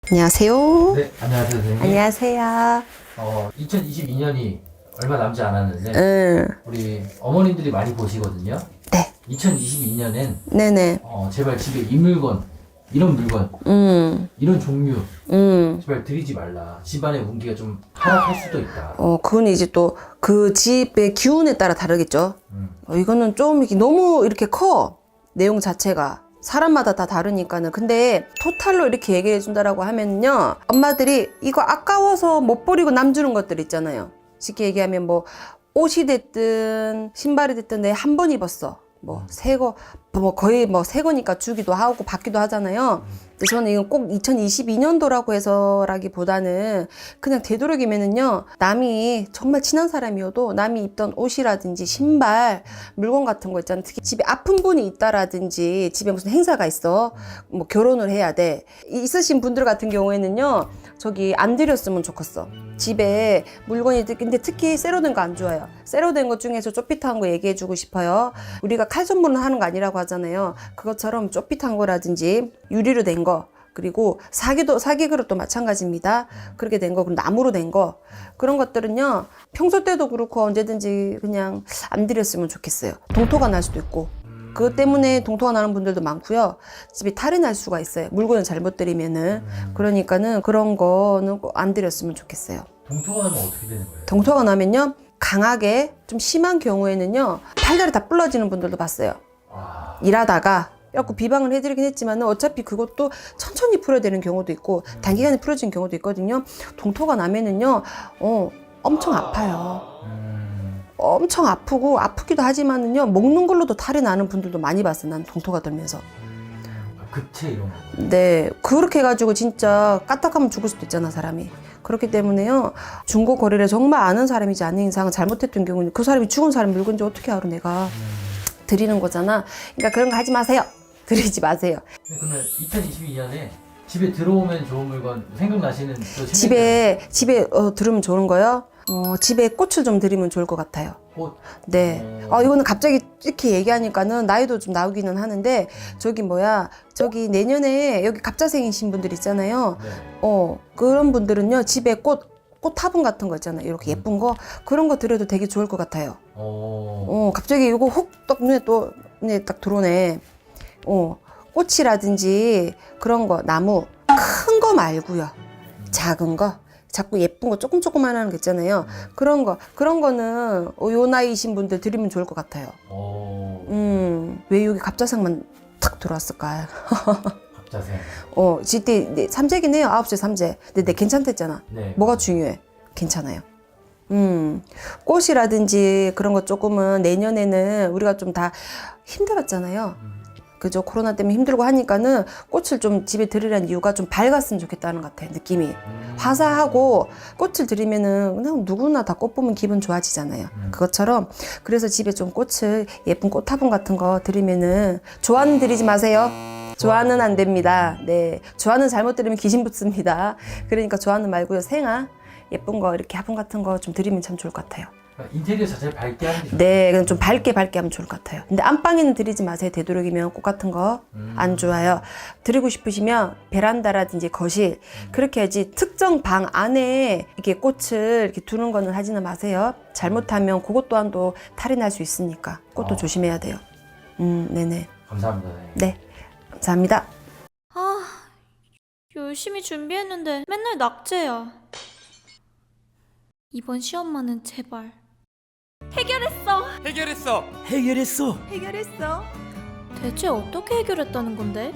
안녕하세요. 네, 안녕하세요, 선생님. 안녕하세요. 2022년이 얼마 남지 않았는데, 응. 우리 어머님들이 많이 보시거든요. 네. 2022년엔, 네네. 제발 집에 이 물건, 이런 물건, 이런 종류, 제발 드리지 말라. 집안의 운기가 좀 하락할 수도 있다. 그건 이제 또 그 집의 기운에 따라 다르겠죠. 이거는 좀 이렇게 너무 이렇게 커. 내용 자체가. 사람마다 다 다르니까는. 근데 토탈로 이렇게 얘기해 준다라고 하면요. 엄마들이 이거 아까워서 못 버리고 남주는 것들 있잖아요. 쉽게 얘기하면 뭐 옷이 됐든 신발이 됐든 내 한 번 입었어. 뭐 새거 뭐 거의 뭐 새거니까 주기도 하고 받기도 하잖아요. 근데 저는 이건 꼭 2022년도라고 해서라기보다는 그냥 되도록이면은요, 남이 정말 친한 사람이어도 남이 입던 옷이라든지 신발, 물건 같은 거 있잖아요. 특히 집에 아픈 분이 있다라든지 집에 무슨 행사가 있어, 뭐 결혼을 해야 돼, 있으신 분들 같은 경우에는요, 저기 안 드렸으면 좋겠어. 집에 물건이, 근데 특히 쇠로된 거 안 좋아요. 쇠로된 것 중에서 쪼삐트한 거 얘기해주고 싶어요. 우리가 칼전무는 하는 거 아니라고 하잖아요. 그것처럼 쪼삐트한 거라든지 유리로 된 거, 그리고 사기 그릇도 마찬가지입니다. 그렇게 된 거, 그리고 나무로 된 거, 그런 것들은요, 평소 때도 그렇고 언제든지 그냥 안 드렸으면 좋겠어요. 동토가 날 수도 있고. 그것 때문에 동토가 나는 분들도 많고요. 집이 탈이 날 수가 있어요. 물건을 잘못 드리면은. 그러니까는 그런 거는 꼭 안 드렸으면 좋겠어요. 동토가 나면 어떻게 되는 거예요? 동토가 나면요, 강하게 좀 심한 경우에는요, 팔다리 다 부러지는 분들도 봤어요. 일하다가 그래갖고 비방을 해드리긴 했지만 어차피 그것도 천천히 풀어야 되는 경우도 있고 단기간에 풀어지는 경우도 있거든요. 동토가 나면은요, 엄청 아파요. 엄청 아프고 아프기도 하지만은요, 먹는 걸로도 탈이 나는 분들도 많이 봤어요. 난 동토가 들면서. 급체 이런 거. 네, 그렇게 해가지고 진짜 까딱하면 죽을 수도 있잖아, 사람이. 그렇기 때문에요, 중고 거래를 정말 아는 사람이지 않는 이상 잘못했던 경우는 그 사람이 죽은 사람 물건인지 어떻게 알아, 내가. 드리는 거잖아. 그러니까 그런 거 하지 마세요. 드리지 마세요. 그러면 2022년에 집에 들어오면 좋은 물건 생각나시는 또 집에 들으면 좋은 거요? 집에 꽃을 좀 드리면 좋을 것 같아요. 꽃? 네. 이거는 갑자기 이렇게 얘기하니까는 나이도 좀 나오기는 하는데, 저기 내년에 여기 갑자생이신 분들 있잖아요. 네. 그런 분들은요, 집에 꽃 화분 같은 거 있잖아요. 이렇게 예쁜 거, 그런 거 드려도 되게 좋을 것 같아요. 갑자기 이거 눈에 딱 들어오네. 꽃이라든지 그런 거, 나무, 큰 거 말고요. 작은 거. 자꾸 예쁜 거 조금만 하는 거 있잖아요. 그런 거는 요 나이이신 분들 드리면 좋을 것 같아요. 왜 여기 갑자생만 탁 들어왔을까? 갑자생. 지때 삼재긴 해요. 9세 삼재. 근데 내 괜찮댔잖아. 네. 뭐가 중요해? 괜찮아요. 꽃이라든지 그런 거 조금은 내년에는 우리가 좀 다 힘들었잖아요. 그죠? 코로나 때문에 힘들고 하니까는 꽃을 좀 집에 드리라는 이유가 좀 밝았으면 좋겠다는 것 같아요. 느낌이. 화사하고 꽃을 드리면은 그냥 누구나 다 꽃 보면 기분 좋아지잖아요. 그것처럼 그래서 집에 좀 꽃을, 예쁜 꽃 화분 같은 거 드리면은, 좋아는 드리지 마세요. 좋아는 안 됩니다. 네. 좋아는 잘못 드리면 귀신 붙습니다. 그러니까 좋아는 말고요. 생화, 예쁜 거 이렇게 화분 같은 거 좀 드리면 참 좋을 것 같아요. 인테리어 자체를 밝게 하는 게 좋아요. 네, 그냥 좀 밝게 하면 좋을 것 같아요. 근데 안방에는 드리지 마세요. 되도록이면 꽃 같은 거 안 좋아요. 드리고 싶으시면 베란다라든지 거실, 그렇게 하지 특정 방 안에 이렇게 꽃을 이렇게 두는 거는 하지는 마세요. 잘못하면 그것 또한도 탈이 날 수 있으니까 꽃도 조심해야 돼요. 네네. 감사합니다, 선생님. 네, 감사합니다. 열심히 준비했는데 맨날 낙제야. 이번 시험만은 제발. 해결했어. 대체 어떻게 해결했다는 건데?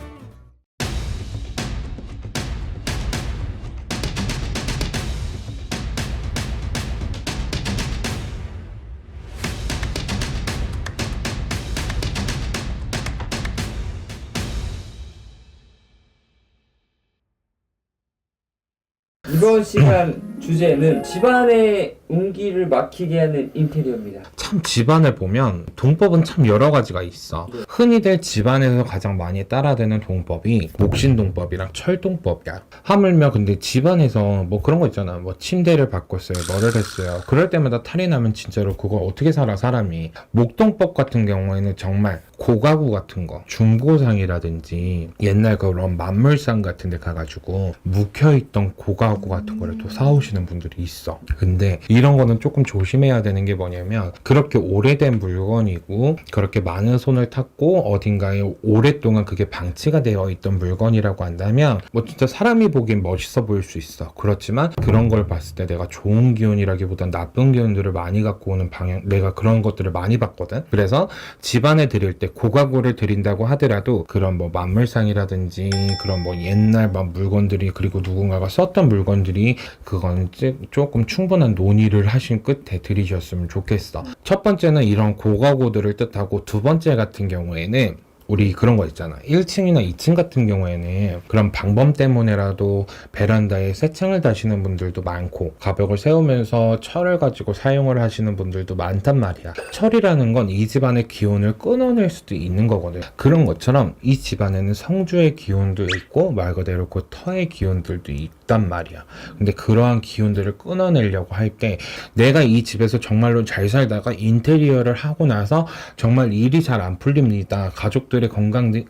이번 시간 주제는 집안의 운기를 막히게 하는 인테리어입니다. 참 집안을 보면 동법은 참 여러 가지가 있어. 흔히들 집안에서 가장 많이 따라되는 동법이 목신동법이랑 철동법이야. 하물며 근데 집안에서 뭐 그런 거 있잖아. 뭐 침대를 바꿨어요, 뭐를 했어요. 그럴 때마다 탈이 나면 진짜로 그걸 어떻게 살아 사람이. 목동법 같은 경우에는 정말 고가구 같은 거, 중고상이라든지 옛날 그런 만물상 같은 데 가가지고 묵혀있던 고가구 같은 거를 또 사오시는 분들이 있어. 근데 이런 거는 조금 조심해야 되는 게 뭐냐면 그렇게 오래된 물건이고 그렇게 많은 손을 탔고 어딘가에 오랫동안 그게 방치가 되어 있던 물건이라고 한다면 뭐 진짜 사람이 보기엔 멋있어 보일 수 있어. 그렇지만 그런 걸 봤을 때 내가 좋은 기운이라기보단 나쁜 기운들을 많이 갖고 오는 방향, 내가 그런 것들을 많이 봤거든. 그래서 집안에 드릴 때 고가구를 드린다고 하더라도 그런 뭐 만물상이라든지 그런 뭐 옛날 막 물건들이 그리고 누군가가 썼던 물건들이 그건 조금 충분한 논의를 하신 끝에 드리셨으면 좋겠어. 첫 번째는 이런 고가구들을 뜻하고 두 번째 같은 경우에는 우리 그런 거 있잖아. 1층이나 2층 같은 경우에는 그런 방범 때문에라도 베란다에 새창을 다시는 분들도 많고 가벽을 세우면서 철을 가지고 사용을 하시는 분들도 많단 말이야. 철이라는 건 이 집안의 기운을 끊어낼 수도 있는 거거든. 그런 것처럼 이 집안에는 성주의 기운도 있고 말 그대로 그 터의 기운들도 있단 말이야. 근데 그러한 기운들을 끊어내려고 할 때 내가 이 집에서 정말로 잘 살다가 인테리어를 하고 나서 정말 일이 잘 안 풀립니다. 가족들의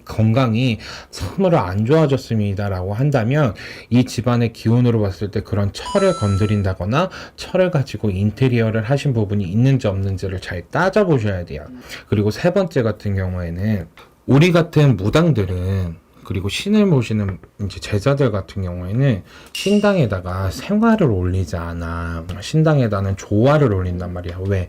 건강이 참으로 안 좋아졌습니다 라고 한다면 이 집안의 기운으로 봤을 때 그런 철을 건드린다거나 철을 가지고 인테리어를 하신 부분이 있는지 없는지를 잘 따져보셔야 돼요. 그리고 세 번째 같은 경우에는 우리 같은 무당들은 그리고 신을 모시는 이제 제자들 같은 경우에는 신당에다가 생화를 올리지 않아. 신당에다는 조화를 올린단 말이야. 왜?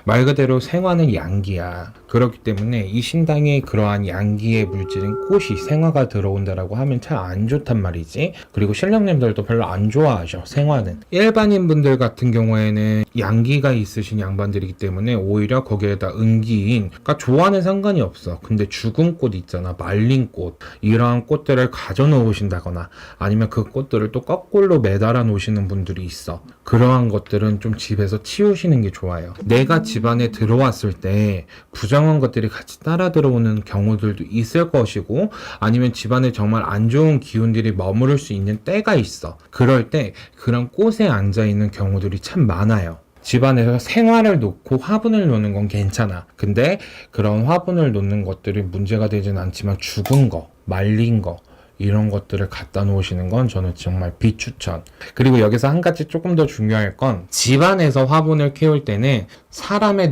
말 그대로 생화는 양기야. 그렇기 때문에 이 신당에 그러한 양기의 물질인 꽃이 생화가 들어온다라고 하면 참 안 좋단 말이지. 그리고 신령님들도 별로 안 좋아하셔, 생화는. 일반인 분들 같은 경우에는 양기가 있으신 양반들이기 때문에 오히려 거기에다 은기인, 그러니까 조화는 상관이 없어. 근데 죽은 꽃 있잖아, 말린 꽃. 이러한 꽃들을 가져 놓으신다거나 아니면 그 꽃들을 또 거꾸로 매달아 놓으시는 분들이 있어. 그러한 것들은 좀 집에서 치우시는 게 좋아요. 내가 집안에 들어왔을 때 부정한 것들이 같이 따라 들어오는 경우들도 있을 것이고 아니면 집안에 정말 안 좋은 기운들이 머무를 수 있는 때가 있어. 그럴 때 그런 꽃에 앉아 있는 경우들이 참 많아요. 집안에서 생화를 놓고 화분을 놓는 건 괜찮아. 근데 그런 화분을 놓는 것들이 문제가 되진 않지만 죽은 거, 말린 거 이런 것들을 갖다 놓으시는 건 저는 정말 비추천. 그리고 여기서 한 가지 조금 더 중요할 건 집안에서 화분을 키울 때는 사람의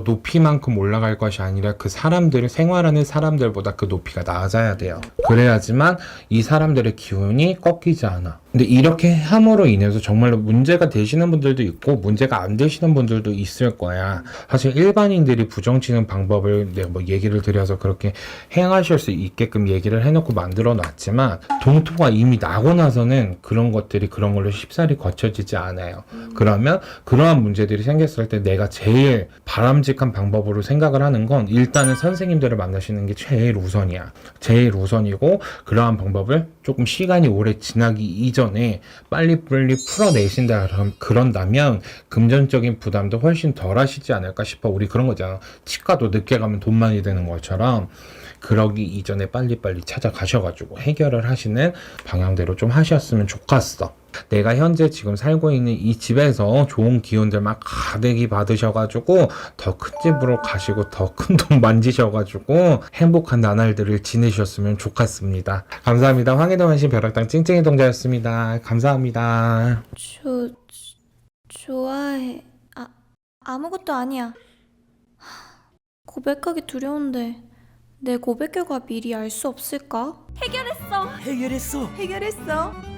높이만큼 올라갈 것이 아니라 그 사람들을 생활하는 사람들보다 그 높이가 낮아야 돼요. 그래야지만 이 사람들의 기운이 꺾이지 않아. 근데 이렇게 함으로 인해서 정말로 문제가 되시는 분들도 있고 문제가 안 되시는 분들도 있을 거야. 사실 일반인들이 부정치는 방법을 내가 뭐 얘기를 드려서 그렇게 행하실 수 있게끔 얘기를 해놓고 만들어 놨지만 동토가 이미 나고 나서는 그런 것들이 그런 걸로 쉽사리 거쳐지지 않아요. 그러면 그러한 문제들이 생겼을 때 내가 제일 바람직한 방법으로 생각을 하는 건 일단은 선생님들을 만나시는 게 제일 우선이야. 제일 우선이고 그러한 방법을 조금 시간이 오래 지나기 이전에 빨리빨리 풀어내신다 그런다면 금전적인 부담도 훨씬 덜 하시지 않을까 싶어. 우리 그런 거잖아. 치과도 늦게 가면 돈 많이 드는 것처럼 그러기 이전에 빨리빨리 찾아가셔가지고 해결을 하시는 방향대로 좀 하셨으면 좋겠어. 내가 현재 지금 살고 있는 이 집에서 좋은 기운들만 가득히 받으셔가지고 더 큰 집으로 가시고 더 큰 돈 만지셔가지고 행복한 나날들을 지내셨으면 좋겠습니다. 감사합니다. 황해도 환신 벼락당 찡찡이 동자였습니다. 감사합니다. 좋아해. 아무것도 아니야. 고백하기 두려운데 내 고백 결과 미리 알 수 없을까? 해결했어.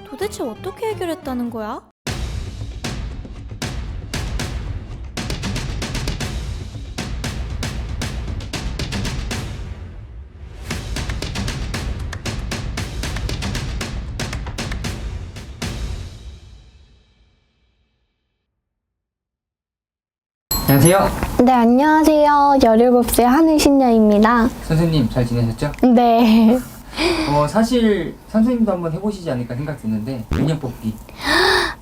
도대체 어떻게 해결했다는 거야? 안녕하세요. 네, 안녕하세요. 17세 하늘신녀입니다. 선생님 잘 지내셨죠? 네. 사실 선생님도 한번 해보시지 않을까 생각 드는데 인연 뽑기.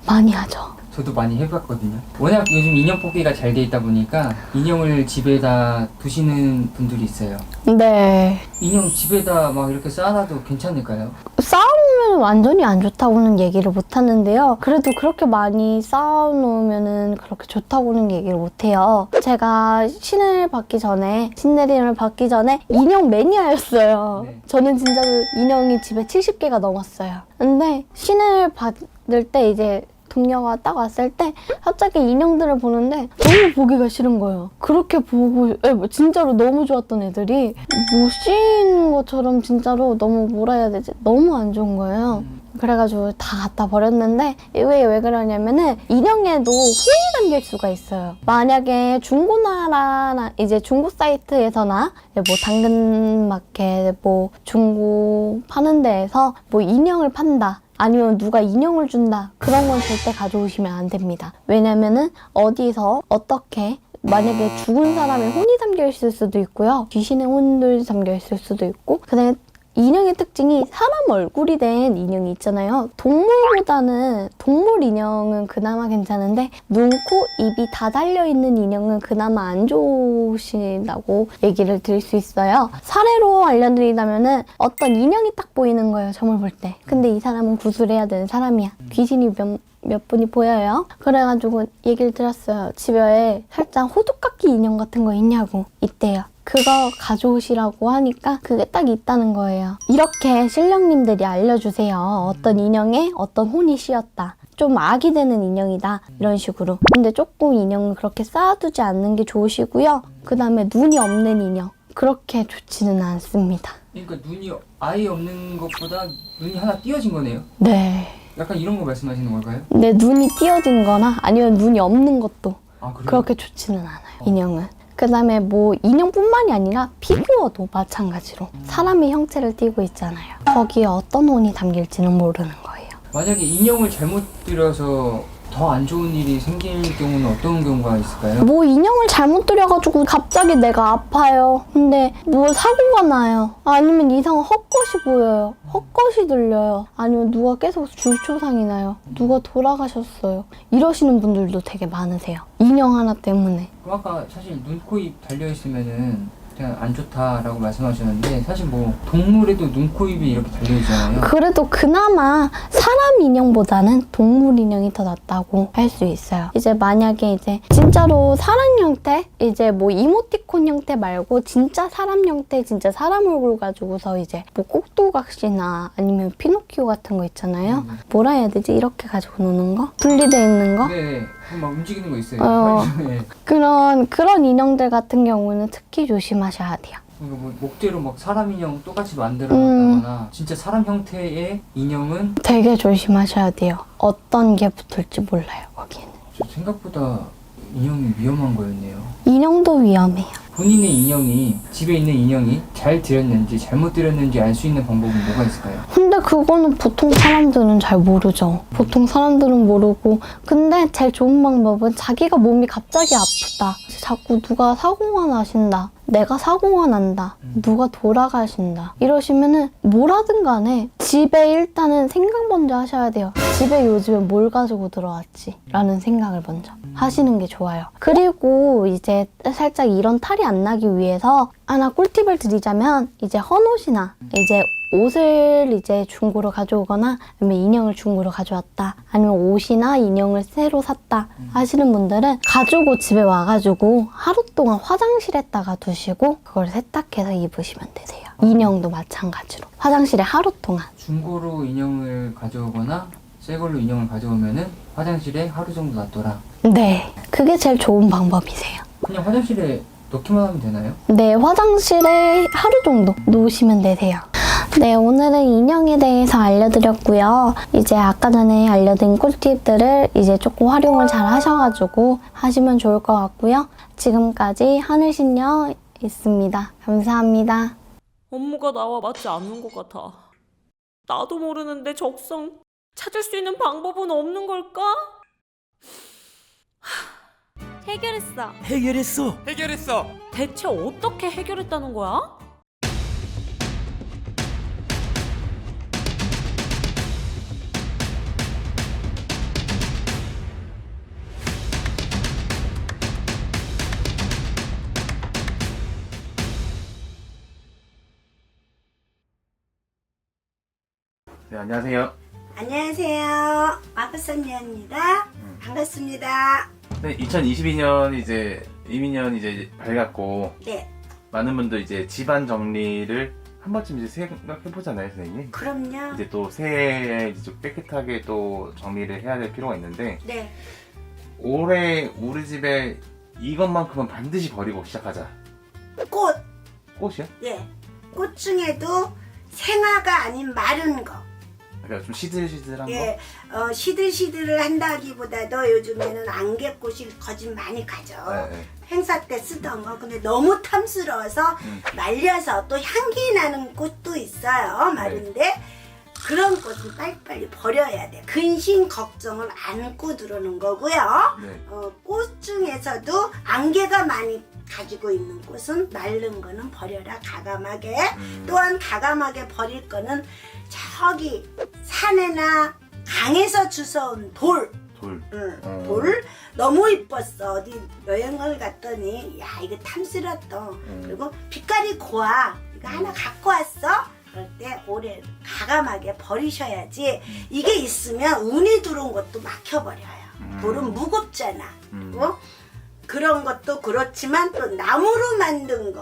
많이 하죠. 저도 많이 해봤거든요. 워낙 요즘 인형 뽑기가 잘 돼 있다 보니까 인형을 집에다 두시는 분들이 있어요. 네. 인형 집에다 막 이렇게 쌓아놔도 괜찮을까요? 쌓아놓으면 완전히 안 좋다고는 얘기를 못 하는데요. 그래도 그렇게 많이 쌓아놓으면 그렇게 좋다고는 얘기를 못 해요. 제가 신내림을 받기 전에 인형 매니아였어요. 네. 저는 진짜로 인형이 집에 70개가 넘었어요. 근데 신을 받을 때 이제 동료가 딱 왔을 때 갑자기 인형들을 보는데 너무 보기가 싫은 거예요. 그렇게 보고 진짜로 너무 좋았던 애들이 못 씌인 것처럼 진짜로 너무 뭐라 해야 되지? 너무 안 좋은 거예요. 그래가지고 다 갖다 버렸는데 왜 그러냐면은 인형에도 혼이 담길 수가 있어요. 만약에 중고나라나 이제 중고 사이트에서나 뭐 당근마켓 뭐 중고 파는 데에서 뭐 인형을 판다. 아니면 누가 인형을 준다. 그런 건 절대 가져오시면 안 됩니다. 왜냐면은 어디서 어떻게 만약에 죽은 사람의 혼이 담겨 있을 수도 있고요. 귀신의 혼도 담겨 있을 수도 있고 그다음에 인형의 특징이 사람 얼굴이 된 인형이 있잖아요. 동물 인형은 그나마 괜찮은데 눈, 코, 입이 다 달려있는 인형은 그나마 안 좋으시다고 얘기를 드릴 수 있어요. 사례로 알려드리자면은 어떤 인형이 딱 보이는 거예요. 점을 볼 때. 근데 이 사람은 구술해야 되는 사람이야. 귀신이 몇 분이 보여요. 그래가지고 얘기를 드렸어요. 집에 살짝 호두깎이 인형 같은 거 있냐고. 있대요. 그거 가져오시라고 하니까 그게 딱 있다는 거예요. 이렇게 신령님들이 알려주세요. 어떤 인형에 어떤 혼이 씌었다. 좀 악이 되는 인형이다. 이런 식으로. 근데 조금 인형은 그렇게 쌓아두지 않는 게 좋으시고요. 그 다음에 눈이 없는 인형. 그렇게 좋지는 않습니다. 그러니까 눈이 아예 없는 것보다 눈이 하나 띄어진 거네요. 네. 약간 이런 거 말씀하시는 걸까요? 내 눈이 띄어진 거나 아니면 눈이 없는 것도 아, 그래요? 그렇게 좋지는 않아요. 인형은. 그 다음에 뭐 인형뿐만이 아니라 피규어도 마찬가지로 사람의 형체를 띠고 있잖아요. 거기에 어떤 혼이 담길지는 모르는 거예요. 만약에 인형을 잘못 들여서 더 안 좋은 일이 생길 경우는 어떤 경우가 있을까요? 뭐 인형을 잘못 들여가지고 갑자기 내가 아파요. 근데 뭐 사고가 나요. 아니면 이상한 헛것이 보여요. 헛것이 들려요. 아니면 누가 계속 줄초상이 나요. 누가 돌아가셨어요. 이러시는 분들도 되게 많으세요. 인형 하나 때문에. 그럼 아까 사실 눈, 코, 입 달려있으면은 그냥 안 좋다라고 말씀하셨는데 사실 뭐 동물에도 눈, 코, 입이 이렇게 달려있잖아요. 그래도 그나마 사람 인형보다는 동물 인형이 더 낫다고 할 수 있어요. 이제 만약에 이제 진짜로 사람 형태, 이제 뭐 이모티콘 형태 말고 진짜 사람 형태, 진짜 사람 얼굴 가지고서 이제 뭐 꼭두각시나 아니면 피노키오 같은 거 있잖아요. 뭐라 해야 되지? 이렇게 가지고 노는 거? 분리돼 있는 거? 네, 막 움직이는 거 있어요. 네. 그런 인형들 같은 경우는 특히 조심하셔야 돼요. 그러니까 뭐 목재로 막 사람 인형 똑같이 만들어놨다거나 진짜 사람 형태의 인형은 되게 조심하셔야 돼요. 어떤 게 붙을지 몰라요, 거기는. 저 생각보다 인형이 위험한 거였네요. 인형도 위험해요. 본인의 인형이 집에 있는 인형이 잘 들였는지 잘못 들였는지 알 수 있는 방법은 뭐가 있을까요? 근데 그거는 보통 사람들은 잘 모르죠. 보통 사람들은 모르고. 근데 제일 좋은 방법은 자기가 몸이 갑자기 아프다. 자꾸 누가 사고가 나신다. 내가 사고가 난다. 누가 돌아가신다. 이러시면은 뭐라든 간에 집에 일단은 생각 먼저 하셔야 돼요. 집에 요즘에 뭘 가지고 들어왔지? 라는 생각을 먼저 하시는 게 좋아요. 그리고 이제 살짝 이런 탈이 안 나기 위해서 하나 꿀팁을 드리자면 이제 헌옷이나 이제 옷을 이제 중고로 가져오거나 아니면 인형을 중고로 가져왔다 아니면 옷이나 인형을 새로 샀다 하시는 분들은 가지고 집에 와가지고 하루 동안 화장실에다가 두시고 그걸 세탁해서 입으시면 되세요. 인형도 마찬가지로 화장실에 하루 동안. 중고로 인형을 가져오거나 새 걸로 인형을 가져오면은 화장실에 하루 정도 놔둬라. 네, 그게 제일 좋은 방법이세요. 그냥 화장실에 넣기만 하면 되나요? 네, 화장실에 하루 정도 놓으시면 되세요. 네, 오늘은 인형에 대해서 알려드렸고요. 이제 아까 전에 알려드린 꿀팁들을 이제 조금 활용을 잘 하셔가지고 하시면 좋을 것 같고요. 지금까지 하늘신녀였습니다. 감사합니다. 업무가 나와 맞지 않는 것 같아. 나도 모르는데 적성 찾을 수 있는 방법은 없는 걸까? 해결했어. 대체 어떻게 해결했다는 거야? 네, 안녕하세요. 안녕하세요. 마크선녀입니다. 반갑습니다. 네, 2022년 이제 이민년 이제 밝았고 네, 많은 분들 이제 집안 정리를 한 번쯤 이제 생각해 보잖아요, 선생님. 그럼요. 이제 또 새해에 이제 좀 깨끗하게 또 정리를 해야 될 필요가 있는데 네, 올해 우리 집에 이것만큼은 반드시 버리고 시작하자. 꽃. 꽃이요? 예, 꽃 중에도 생화가 아닌 마른 거. 그러니까 좀 시들시들한 예, 시들시들을 한다기보다도 요즘에는 안개꽃이 거진 많이 가죠. 거. 네. 행사 때 쓰던 거. 근데 너무 탐스러워서 말려서 또 향기 나는 꽃도 있어요. 마른데. 그런 꽃은 빨리빨리 버려야 돼. 근심 걱정을 안고 들어오는 거고요. 네. 꽃 중에서도 안개가 많이 가지고 있는 꽃은 마른 거는 버려라, 가감하게. 또한 가감하게 버릴 거는 저기 산에나 강에서 주워온 돌. 돌. 돌 너무 이뻤어. 어디 여행을 갔더니 야 이거 탐스럽다. 그리고 빛깔이 고와. 이거 하나 갖고 왔어. 그럴 때 올해 가감하게 버리셔야지. 이게 있으면 운이 들어온 것도 막혀버려요. 돌은 무겁잖아. 그런 것도 그렇지만 또 나무로 만든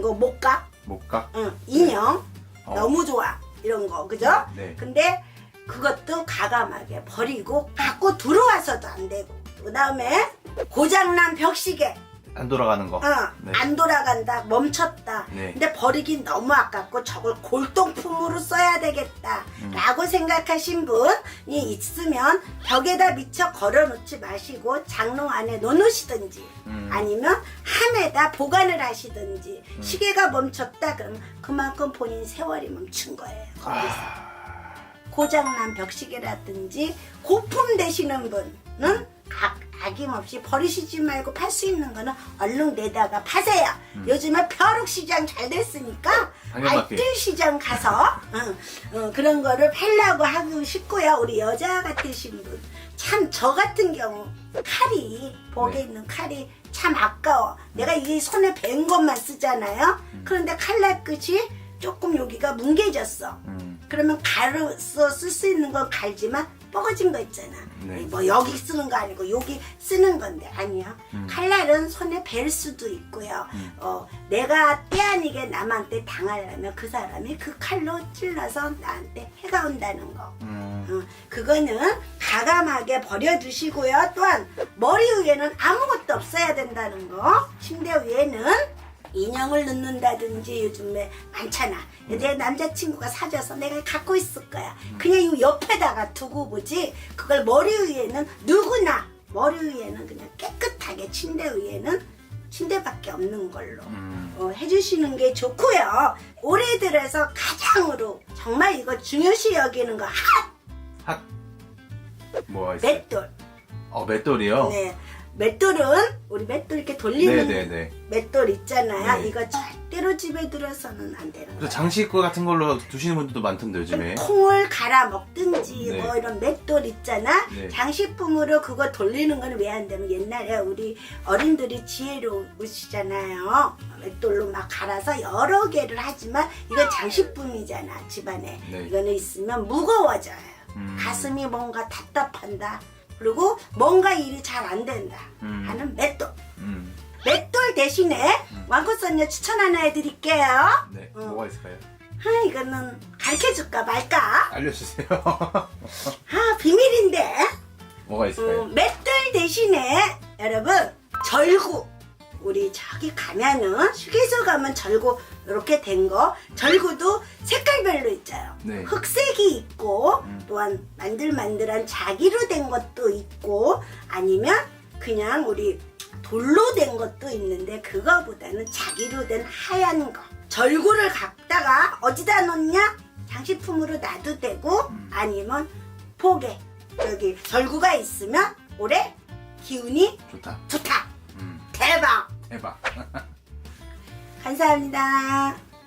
거 목각, 목각? 인형 너무 좋아 이런 거 그죠? 네. 근데 그것도 가감하게 버리고 갖고 들어와서도 안 되고 그 다음에 고장난 벽시계 안 돌아가는 거. 네. 안 돌아간다 멈췄다 네. 근데 버리긴 너무 아깝고 저걸 골동품으로 써야 되겠다 라고 생각하신 분이 있으면 벽에다 미처 걸어놓지 마시고 장롱 안에 넣어놓으시든지 아니면 함에다 보관을 하시든지 시계가 멈췄다 그러면 그만큼 본인 세월이 멈춘 거예요. 거기서 고장난 벽시계라든지 고품 되시는 분은 아낌없이 버리시지 말고 팔 수 있는 거는 얼른 내다가 파세요. 요즘에 벼룩시장 잘 됐으니까 당연하게. 알뜰시장 가서 그런 거를 팔라고 하고 싶고요. 우리 여자 같으신 분 참 저 같은 경우 칼이 목에 네. 있는 칼이 참 아까워. 내가 이 손에 밴 것만 쓰잖아요. 그런데 칼날 끝이 조금 여기가 뭉개졌어. 그러면 가로서 쓸 수 있는 건 갈지만 뻐거진 거 있잖아. 네. 뭐 여기 쓰는 거 아니고 여기 쓰는 건데 아니야. 칼날은 손에 벨 수도 있고요. 내가 때 아니게 남한테 당하려면 그 사람이 그 칼로 찔러서 나한테 해가 온다는 거. 그거는 가감하게 버려두시고요. 또한 머리 위에는 아무것도 없어야 된다는 거. 침대 위에는 인형을 넣는다든지 요즘에 많잖아. 내 남자친구가 사줘서 내가 갖고 있을 거야. 그냥 이 옆에다가 두고 보지. 그걸 머리 위에는 누구나 머리 위에는 그냥 깨끗하게 침대 위에는 침대밖에 없는 걸로 해주시는 게 좋고요. 올해 들어서 가장으로 정말 이거 중요시 여기는 거 핫. 뭐가 있어요? 맷돌. 맷돌이요? 네. 맷돌은 우리 맷돌 이렇게 돌리는 네네네. 맷돌 있잖아요. 네. 이거 절대로 집에 들어서는 안 되는 거예요. 장식구 같은 걸로 두시는 분들도 많던데 요즘에. 콩을 갈아 먹든지 네. 뭐 이런 맷돌 있잖아. 네. 장식품으로 그거 돌리는 거는 왜 안 되면 옛날에 우리 어른들이 지혜로우시잖아요. 맷돌로 막 갈아서 여러 개를 하지만 이건 장식품이잖아 집안에. 네. 이거는 있으면 무거워져요. 가슴이 뭔가 답답한다. 그리고 뭔가 일이 잘 안 된다 하는 맷돌. 맷돌 대신에 왕꽃선녀 추천 하나 해드릴게요. 네. 뭐가 있을까요? 이거는 가르쳐줄까 말까? 알려주세요. 비밀인데. 뭐가 있을까요? 맷돌 대신에 여러분 절구. 우리 저기 가면은 휴게소 가면 절구 이렇게 된 거. 절구도 색깔별로 있잖아요. 네. 흑색이 있고 또한 만들만들한 자기로 된 것도 있고 아니면 그냥 우리 돌로 된 것도 있는데 그거보다는 자기로 된 하얀 거. 절구를 갖다가 어디다 놓냐? 장식품으로 놔도 되고 아니면 포개. 여기 절구가 있으면 올해 기운이 좋다. 좋다. 대박. 대박. 감사합니다.